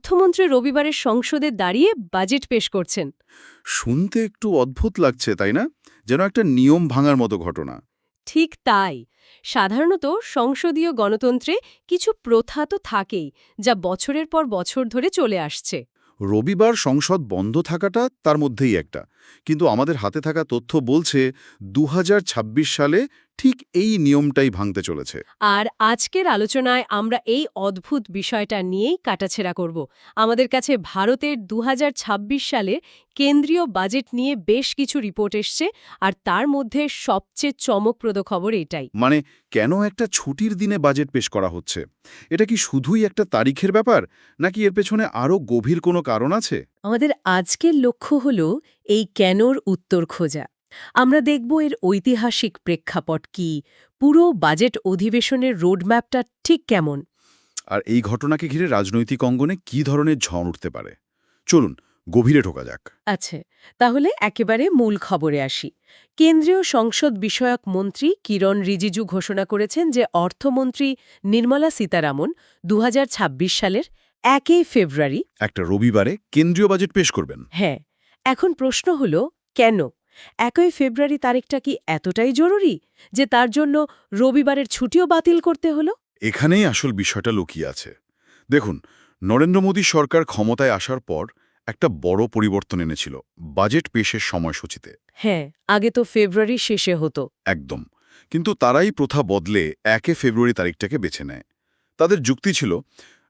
অর্থমন্ত্রী রবিবারের সংসদে দাঁড়িয়ে বাজেট পেশ করছেন। শুনতে একটু অদ্ভুত লাগছে, তাই না? যেন একটা নিয়ম ভাঙার মতো ঘটনা। ঠিক তাই। সাধারণত সংসদীয় গণতন্ত্রে কিছু প্রথা তো থাকেই, যা বছরের পর বছর ধরে চলে আসছে। রবিবার সংসদ বন্ধ থাকাটা তার মধ্যেই একটা। কিন্তু আমাদের হাতে থাকা তথ্য বলছে ২০২৬ সালে ঠিক এই নিয়মটাই ভাঙতে চলেছে। আর আজকের আলোচনায় আমরা এই অদ্ভুত বিষয়টা নিয়েই কাটাছেড়া করব। আমাদের কাছে ভারতের ২০২৬ সালের কেন্দ্রীয় বাজেট নিয়ে বেশ কিছু রিপোর্ট এসছে, আর তার মধ্যে সবচেয়ে চমকপ্রদ খবর এটাই। মানে কেন একটা ছুটির দিনে বাজেট পেশ করা হচ্ছে? এটা কি শুধুই একটা তারিখের ব্যাপার, নাকি এর পেছনে আরও গভীর কোনো কারণ আছে? আমাদের আজকের লক্ষ্য হল এই কেনর উত্তর খোঁজা। আমরা দেখব এর ঐতিহাসিক প্রেক্ষাপট কি, পুরো বাজেট অধিবেশনের রোডম্যাপটা ঠিক কেমন। আর এই ঘটনাকে ঘিরে রাজনৈতিক অঙ্গনে কী ধরনের ঝড় উঠতে পারে? চলুন গভীরে ঢোকা যাক। আচ্ছা, তাহলে একেবারে মূল খবরে আসি। কেন্দ্রীয় সংসদ বিষয়ক মন্ত্রী কিরণ রিজিজু ঘোষণা করেছেন যে অর্থমন্ত্রী নির্মলা সীতারামন ২০২৬ সালের ১ ফেব্রুয়ারি, একটা রবিবারে কেন্দ্রীয় বাজেট পেশ করবেন। হ্যাঁ, এখন প্রশ্ন হল কেন ১ ফেব্রুয়ারি তারিখটা কি এতটাই জরুরি যে তার জন্য রবিবারের ছুটিও বাতিল করতে হলো? এখানেই আসল বিষয়টা লুকিয়ে আছে। দেখুন, নরেন্দ্র মোদী সরকার ক্ষমতায় আসার পর একটা বড় পরিবর্তন এনেছিল বাজেট পেশের সময়সূচিতে। হ্যাঁ, আগে তো ফেব্রুয়ারি শেষে হতো। একদম। কিন্তু তারাই প্রথা বদলে ১ ফেব্রুয়ারি তারিখটাকে বেছে নেয়। তাদের যুক্তি ছিল,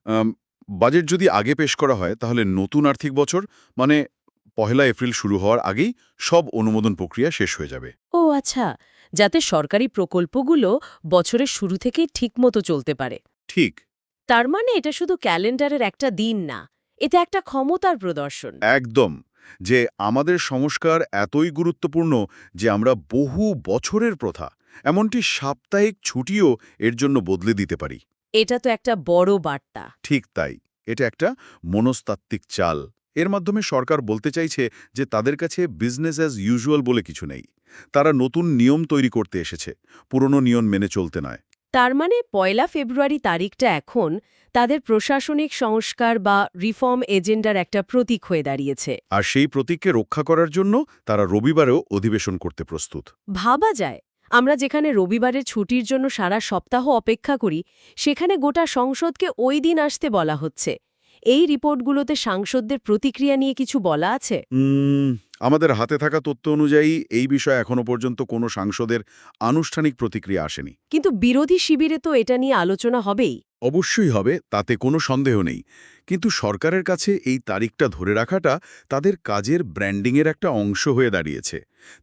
আম, বাজেট যদি আগে পেশ করা হয় তাহলে নতুন আর্থিক বছর মানে ১ এপ্রিল শুরু হওয়ার আগেই সব অনুমোদন প্রক্রিয়া শেষ হয়ে যাবে। ও আচ্ছা, যাতে সরকারি প্রকল্পগুলো বছরের শুরু থেকেই ঠিকমতো চলতে পারে। ঠিক। তার মানে এটা শুধু ক্যালেন্ডারের একটা দিন না, এটা একটা ক্ষমতার প্রদর্শন। একদম। যে আমাদের সংস্কার এতই গুরুত্বপূর্ণ যে আমরা বহু বছরের প্রথা, এমনকি সাপ্তাহিক ছুটিও এর জন্য বদলে দিতে পারি। এটা তো একটা বড় বার্তা। ঠিক তাই। এটা একটা মনস্তাত্ত্বিক চাল। এর মাধ্যমে সরকার বলতে চাইছে যে তাদের কাছে বিজনেস অ্যাজ ইউজুয়াল বলে কিছু নেই। তারা নতুন নিয়ম তৈরি করতে এসেছে, পুরনো নিয়ম মেনে চলতে নয়। তার মানে ১ ফেব্রুয়ারি তারিখটা এখন তাদের প্রশাসনিক সংস্কার বা রিফর্ম এজেন্ডার একটা প্রতীক হয়ে দাঁড়িয়েছে। আর সেই প্রতীককে রক্ষা করার জন্য তারা রবিবারেও অধিবেশন করতে প্রস্তুত। ভাবা যায়, আমরা যেখানে রবিবারের ছুটির জন্য সারা সপ্তাহ অপেক্ষা করি, সেখানে গোটা সংসদকে ওই দিন আসতে বলা হচ্ছে। এই রিপোর্টগুলোতে সাংসদদের প্রতিক্রিয়া নিয়ে কিছু বলা আছে? আমাদের হাতে থাকা তথ্য অনুযায়ী এই বিষয়ে এখনো পর্যন্ত কোনো সাংসদের আনুষ্ঠানিক প্রতিক্রিয়া আসেনি। কিন্তু বিরোধী শিবিরে তো এটা নিয়ে আলোচনা হবেই। অবশ্যই হবে, তাতে কোনো সন্দেহ নেই। কিন্তু সরকারের কাছে এই তারিখটা ধরে রাখাটা তাদের কাজের ব্র্যান্ডিংয়ের একটা অংশ হয়ে দাঁড়িয়েছে।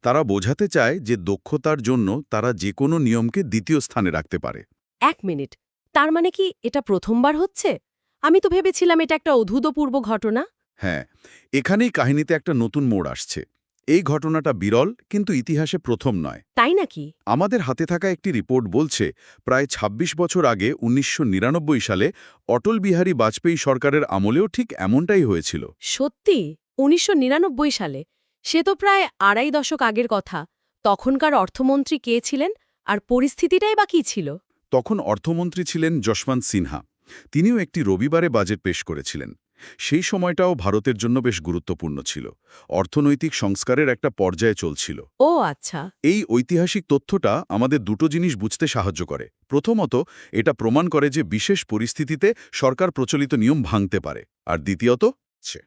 তারা বোঝাতে চায় যে দক্ষতার জন্য তারা যে কোনো নিয়মকে দ্বিতীয় স্থানে রাখতে পারে। ১ মিনিট, তার মানে কি এটা প্রথমবার হচ্ছে? আমি তো ভেবেছিলাম এটা একটা অভূতপূর্ব ঘটনা। হ্যাঁ, এখানেই কাহিনীতে একটা নতুন মোড় আসছে। এই ঘটনাটা বিরল, কিন্তু ইতিহাসে প্রথম নয়। তাই নাকি? আমাদের হাতে থাকা একটি রিপোর্ট বলছে প্রায় ২৬ বছর আগে ১৯৯৯ সালে অটল বিহারী বাজপেয়ী সরকারের আমলেও ঠিক এমনটাই হয়েছিল। সত্যি? ১৯৯৯ সালে? সে তো প্রায় আড়াই দশক আগের কথা। তখনকার অর্থমন্ত্রী কে ছিলেন, আর পরিস্থিতিটাই বা কী ছিল? তখন অর্থমন্ত্রী ছিলেন যশবন্ত সিনহা। তিনিও একটি রবিবারে বাজেট পেশ করেছিলেন। সেই সময়টাও ভারতের জন্য বেশ গুরুত্বপূর্ণ ছিল। অর্থনৈতিক সংস্কারের একটা পর্যায়ে চলছিল। ও আচ্ছা। এই ঐতিহাসিক তথ্যটা আমাদের দুটো জিনিস বুঝতে সাহায্য করে। প্রথমত, এটা প্রমাণ করে যে বিশেষ পরিস্থিতিতে সরকার প্রচলিত নিয়ম ভাঙতে পারে। আর দ্বিতীয়ত,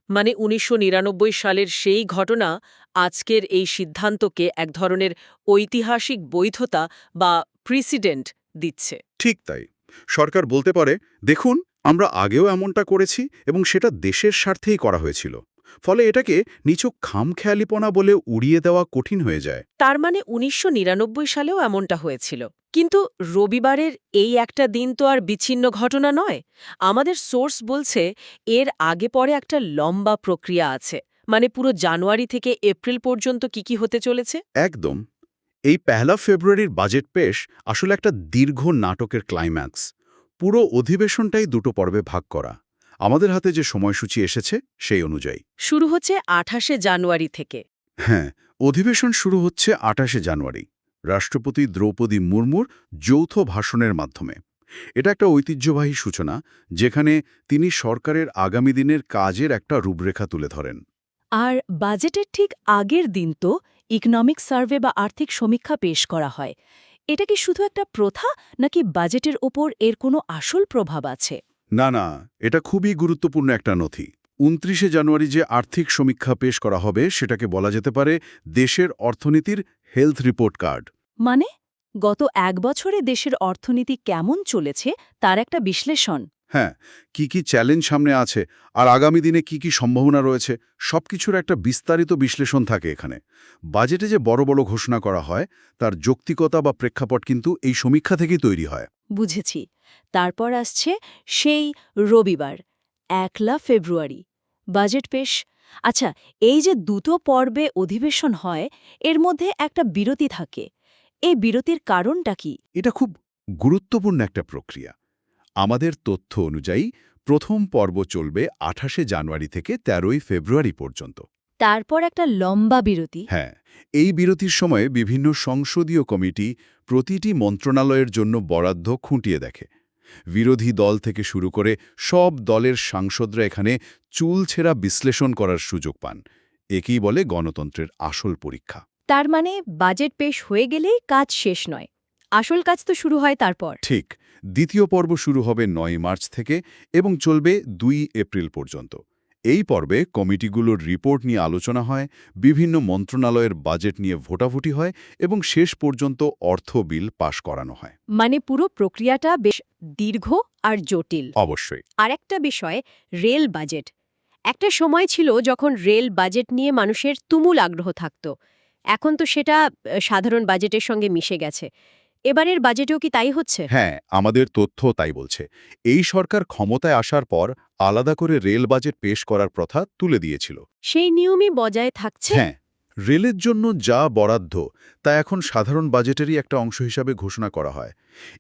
মানে ১৯৯৯ সালের সেই ঘটনা আজকের এই সিদ্ধান্তকে এক ধরনের ঐতিহাসিক বৈধতা বা প্রিসিডেন্ট দিচ্ছে। ঠিক তাই। সরকার বলতে পারে, দেখুন, আমরা আগেও এমনটা করেছি এবং সেটা দেশের স্বার্থেই করা হয়েছিল। ফলে এটাকে নিছক খামখেয়ালিপনা বলে উড়িয়ে দেওয়া কঠিন হয়ে যায়। তার মানে ১৯৯৯ সালেও এমনটা হয়েছিল। কিন্তু রবিবারের এই একটা দিন তো আর বিচ্ছিন্ন ঘটনা নয়। আমাদের সোর্স বলছে এর আগে পরে একটা লম্বা প্রক্রিয়া আছে। মানে পুরো জানুয়ারি থেকে এপ্রিল পর্যন্ত কি হতে চলেছে। একদম। এই ১ ফেব্রুয়ারির বাজেট পেশ আসলে একটা দীর্ঘ নাটকের ক্লাইম্যাক্স। পুরো অধিবেশনটাই দুটো পর্বে ভাগ করা। আমাদের হাতে যে সময়সূচি এসেছে সেই অনুযায়ী শুরু হচ্ছে ২৮শে জানুয়ারি থেকে। হ্যাঁ, অধিবেশন শুরু হচ্ছে ২৮শে জানুয়ারি রাষ্ট্রপতি দ্রৌপদী মুর্মুর যৌথ ভাষণের মাধ্যমে। এটা একটা ঐতিহ্যবাহী সূচনা, যেখানে তিনি সরকারের আগামী দিনের কাজের একটা রূপরেখা তুলে ধরেন। আর বাজেটের ঠিক আগের দিন তো ইকোনমিক সার্ভে বা আর্থিক সমীক্ষা পেশ করা হয়। এটা কি শুধু একটা প্রথা, নাকি বাজেটের ওপর এর কোনো আসল প্রভাব আছে? না না, এটা খুবই গুরুত্বপূর্ণ একটা নথি। ২৯শে জানুয়ারি যে আর্থিক সমীক্ষা পেশ করা হবে সেটাকে বলা যেতে পারে দেশের অর্থনীতির হেলথ রিপোর্ট কার্ড। মানে গত এক বছরে দেশের অর্থনীতি কেমন চলেছে তার একটা বিশ্লেষণ। হ্যাঁ, কি চ্যালেঞ্জ সামনে আছে আর আগামী দিনে কি সম্ভাবনা রয়েছে, সবকিছুর একটা বিস্তারিত বিশ্লেষণ থাকে এখানে। বাজেটে যে বড় বড় ঘোষণা করা হয় তার যৌক্তিকতা বা প্রেক্ষাপট কিন্তু এই সমীক্ষা থেকেই তৈরি হয়। বুঝেছি। তারপর আসছে সেই রবিবার, ১লা ফেব্রুয়ারি, বাজেট পেশ। আচ্ছা, এই যে দুটো পর্বে অধিবেশন হয়, এর মধ্যে একটা বিরতি থাকে। এই বিরতির কারণটা কি? এটা খুব গুরুত্বপূর্ণ একটা প্রক্রিয়া। আমাদের তথ্য অনুযায়ী প্রথম পর্ব চলবে ২৮শে জানুয়ারি থেকে ১৩ই ফেব্রুয়ারি পর্যন্ত। তারপর একটা লম্বা বিরতি। হ্যাঁ, এই বিরতির সময়ে বিভিন্ন সংসদীয় কমিটি প্রতিটি মন্ত্রণালয়ের জন্য বরাদ্দ খুঁটিয়ে দেখে। বিরোধী দল থেকে শুরু করে সব দলের সাংসদরা এখানে চুলছেরা বিশ্লেষণ করার সুযোগ পান। একেই বলে গণতন্ত্রের আসল পরীক্ষা। তার মানে বাজেট পেশ হয়ে গেলেই কাজ শেষ নয়, আসল কাজ তো শুরু হয় তারপর। ঠিক, দ্বিতীয় পর্ব শুরু হবে ৯ মার্চ থেকে এবং চলবে ২ এপ্রিল পর্যন্ত। এই পর্বে কমিটিগুলোর রিপোর্ট নিয়ে আলোচনা হয়, বিভিন্ন মন্ত্রণালয়ের বাজেট নিয়ে ভোটাভুটি হয় এবং শেষ পর্যন্ত অর্থ বিল পাশ করানো হয়। মানে পুরো প্রক্রিয়াটা বেশ দীর্ঘ আর জটিল। অবশ্যই। আরেকটা বিষয়, রেল বাজেট। একটা সময় ছিল যখন রেল বাজেট নিয়ে মানুষের তুমুল আগ্রহ থাকত। এখন তো সেটা সাধারণ বাজেটের সঙ্গে মিশে গেছে। এবারের বাজেটেও কি তাই হচ্ছে? হ্যাঁ, আমাদের তথ্য তাই বলছে। এই সরকার ক্ষমতায় আসার পর আলাদা করে রেল বাজেট পেশ করার প্রথা তুলে দিয়েছিল। সেই নিয়মই বজায় থাকছে? হ্যাঁ, রেলের জন্য যা বরাদ্দ তা এখন সাধারণ বাজেটেরই একটা অংশ হিসাবে ঘোষণা করা হয়।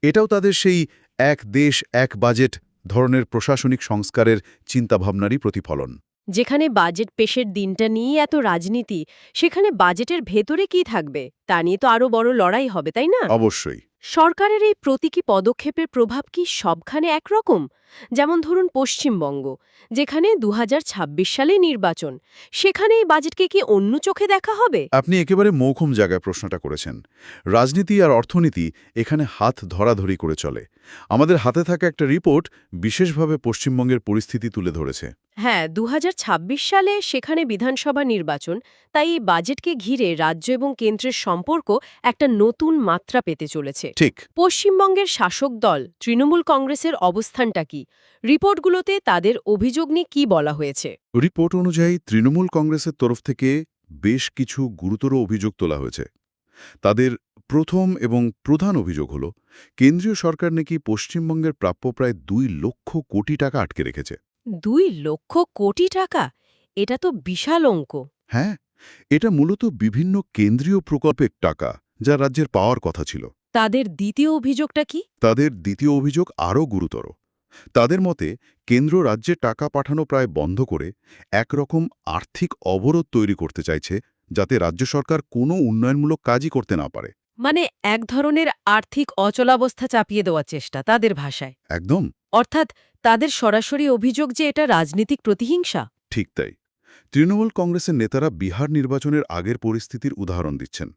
এটাও তাদের সেই এক দেশ এক বাজেট ধরনের প্রশাসনিক সংস্কারের চিন্তাভাবনারই প্রতিফলন। যেখানে বাজেট পেশের দিনটা নিয়ে এত রাজনীতি, সেখানে বাজেটের ভেতরে কি থাকবে তা নিয়ে তো আরো বড় লড়াই হবে, তাই না? অবশ্যই। সরকারের এই প্রতীকী পদক্ষেপের প্রভাব কি সবখানে একরকম? যেমন ধরুন পশ্চিমবঙ্গ, যেখানে ২০২৬ সালে নির্বাচন, সেখানে এই বাজেটকে কি অন্য চোখে দেখা হবে? আপনি একেবারে মৌখুম জায়গায় প্রশ্নটা করেছেন। রাজনীতি আর অর্থনীতি এখানে হাত ধরাধরি করে চলে। আমাদের হাতে থাকা একটা রিপোর্ট বিশেষভাবে পশ্চিমবঙ্গের পরিস্থিতি তুলে ধরেছে। হ্যাঁ, ২০২৬ সালে সেখানে বিধানসভা নির্বাচন, তাই এই বাজেটকে ঘিরে রাজ্য এবং কেন্দ্রের সম্পর্ক একটা নতুন মাত্রা পেতে চলেছে। ঠিক। পশ্চিমবঙ্গের শাসক দল তৃণমূল কংগ্রেসের অবস্থানটা কি? রিপোর্টগুলোতে তাদের অভিযোগ নিয়ে কি বলা হয়েছে? রিপোর্ট অনুযায়ী তৃণমূল কংগ্রেসের তরফ থেকে বেশ কিছু গুরুতর অভিযোগ তোলা হয়েছে। তাদের প্রথম এবং প্রধান অভিযোগ হল কেন্দ্রীয় সরকার নাকি পশ্চিমবঙ্গের প্রাপ্য প্রায় ২ লক্ষ কোটি টাকা আটকে রেখেছে। ২ লক্ষ কোটি টাকা? এটা তো বিশাল অঙ্ক। হ্যাঁ, এটা মূলত বিভিন্ন কেন্দ্রীয় প্রকল্পের টাকা, যা রাজ্যের পাওয়ার কথা ছিল। তাদের দ্বিতীয় অভিযোগটা কি? তাদের দ্বিতীয় অভিযোগ আরও গুরুতর। তাদের মতে কেন্দ্র রাজ্যে টাকা পাঠানো প্রায় বন্ধ করে একরকম আর্থিক অবরোধ তৈরি করতে চাইছে, যাতে রাজ্য সরকার কোনো উন্নয়নমূলক কাজই করতে না পারে। মানে এক ধরনের আর্থিক অচলাবস্থা চাপিয়ে দেওয়ার চেষ্টা, তাদের ভাষায়। একদম অর্থাৎ তাদের সরাসরি অভিযোগ যে এটা রাজনীতিক প্রতিহিংসা। ঠিক তাই। তৃণমূল কংগ্রেসের নেতারা বিহার নির্বাচনের আগের পরিস্থিতির উদাহরণ দিচ্ছেন।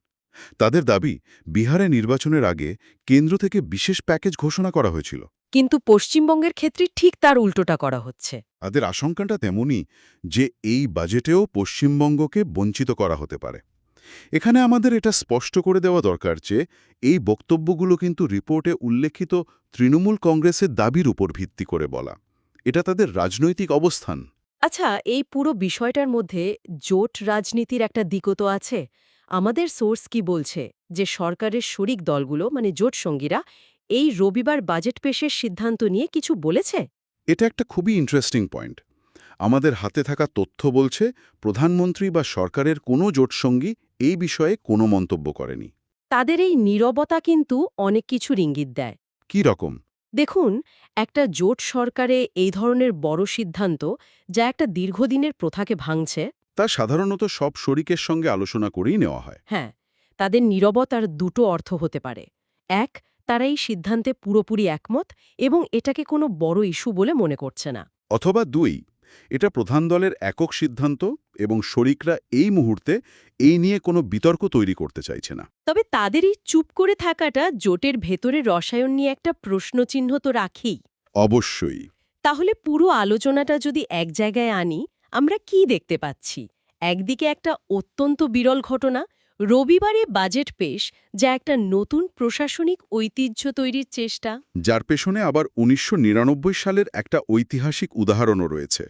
তাদের দাবি, বিহারে নির্বাচনের আগে কেন্দ্র থেকে বিশেষ প্যাকেজ ঘোষণা করা হয়েছিল। কিন্তু পশ্চিমবঙ্গের ক্ষেত্রে ঠিক তার উল্টোটা করা হচ্ছে। তাদের আশঙ্কাটা তেমনই, যে এই বাজেটেও পশ্চিমবঙ্গকে বঞ্চিত করা হতে পারে। এখানে আমাদের এটা স্পষ্ট করে দেওয়া দরকার যে এই বক্তব্যগুলো কিন্তু রিপোর্টে উল্লেখিত তৃণমূল কংগ্রেসের দাবির উপর ভিত্তি করে বলা। এটা তাদের রাজনৈতিক অবস্থান। আচ্ছা, এই পুরো বিষয়টার মধ্যে জোট রাজনীতির একটা দিকও তো আছে। আমাদের সোর্স কি বলছে যে সরকারের শরিক দলগুলো, মানে জোট সঙ্গীরা, এই রবিবার বাজেট পেশের সিদ্ধান্ত নিয়ে কিছু বলেছে? এটা একটা খুবই ইন্টারেস্টিং পয়েন্ট। আমাদের হাতে থাকা তথ্য বলছে প্রধানমন্ত্রী বা সরকারের কোনো জোটসঙ্গী এই বিষয়ে কোনো মন্তব্য করেনি। তাদের এই নীরবতা কিন্তু অনেক কিছুর ইঙ্গিত দেয়। কি রকম? দেখুন, একটা জোট সরকারে এই ধরনের বড় সিদ্ধান্ত, যা একটা দীর্ঘদিনের প্রথাকে ভাঙছে। তা সাধারণত সব শরিকের সঙ্গে আলোচনা করেই নেওয়া হয়। হ্যাঁ, তাদের নীরবতার দুটো অর্থ হতে পারে। এক, তারা এই সিদ্ধান্তে পুরোপুরি একমত এবং এটাকে কোনো বড় ইস্যু বলে মনে করছে না। অথবা 2, এটা প্রধান দলের একক সিদ্ধান্ত এবং শরিকরা এই মুহূর্তে এই নিয়ে কোনো বিতর্ক তৈরি করতে চাইছে না। তবে তাদের এই চুপ করে থাকাটা জোটের ভেতরে রসায়ন নিয়ে একটা প্রশ্নচিহ্ন তো রাখেই। অবশ্যই। তাহলে পুরো আলোচনাটা যদি এক জায়গায় আনি, আমরা কি দেখতে পাচ্ছি? একদিকে একটা অত্যন্ত বিরল ঘটনা, রবিবারে বাজেট পেশ, যা একটা নতুন প্রশাসনিক ঐতিহ্য তৈরির চেষ্টা। যার পেছনে আবার ১৯৯৯ সালের একটা ঐতিহাসিক উদাহরণও রয়েছে,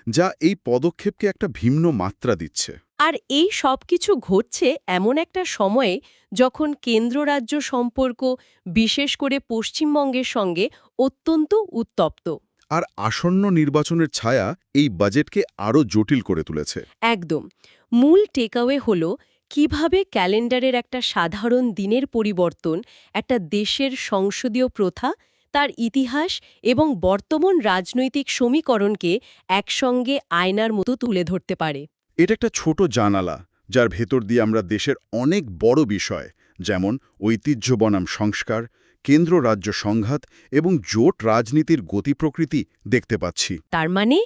যা এই পদক্ষেপকে একটা ভিন্ন মাত্রা দিচ্ছে। আর এই সব কিছু ঘটছে এমন একটা সময়ে যখন কেন্দ্র-রাজ্য সম্পর্ক, বিশেষ করে পশ্চিমবঙ্গের সঙ্গে অত্যন্ত উত্তপ্ত। আর আসন্ন নির্বাচনের ছায়া এই বাজেটকে আরও জটিল করে তুলেছে। একদম। মূল টেকঅ্যাওয়ে হল কিভাবে ক্যালেন্ডারের একটা সাধারণ দিনের পরিবর্তন একটা দেশের সংসদীয় প্রথা, তার ইতিহাস এবং বর্তমান রাজনৈতিক সমীকরণকে একসঙ্গে আয়নার মতো তুলে ধরতে পারে। এটা একটা ছোট জানালা, যার ভেতর দিয়ে আমরা দেশের অনেক বড় বিষয়, যেমন ঐতিহ্য বনাম সংস্কার, কেন্দ্র-রাজ্য সংঘাত এবং জোট রাজনীতির গতি প্রকৃতি দেখতে পাচ্ছি। তার মানে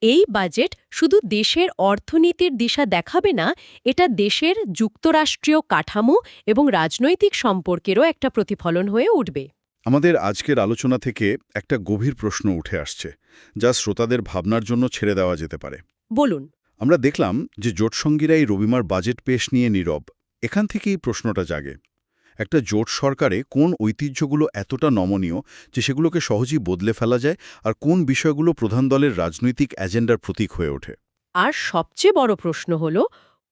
এই বাজেট শুধু দেশের অর্থনীতির দিশা দেখাবে না, এটা দেশের যুক্তরাষ্ট্রীয় কাঠামো এবং রাজনৈতিক সম্পর্কেরও একটা প্রতিফলন হয়ে উঠবে। আমাদের আজকের আলোচনা থেকে একটা গভীর প্রশ্ন উঠে আসছে, যা শ্রোতাদের ভাবনার জন্য ছেড়ে দেওয়া যেতে পারে। বলুন। আমরা দেখলাম যে জোটসঙ্গীরা এই রবিবার বাজেট পেশ নিয়ে নীরব। এখান থেকেই প্রশ্নটা জাগে, একটা জোট সরকারে কোন ঐতিহ্যগুলো এতটা নমনীয় যে সেগুলোকে সহজেই বদলে ফেলা যায়, আর কোন বিষয়গুলো প্রধান দলের রাজনৈতিক এজেন্ডার প্রতীক হয়ে ওঠে? আর সবচেয়ে বড় প্রশ্ন হল,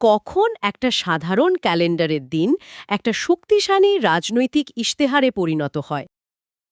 কখন একটা সাধারণ ক্যালেন্ডারের দিন একটা শক্তিশালী রাজনৈতিক ইশতেহারে পরিণত হয়।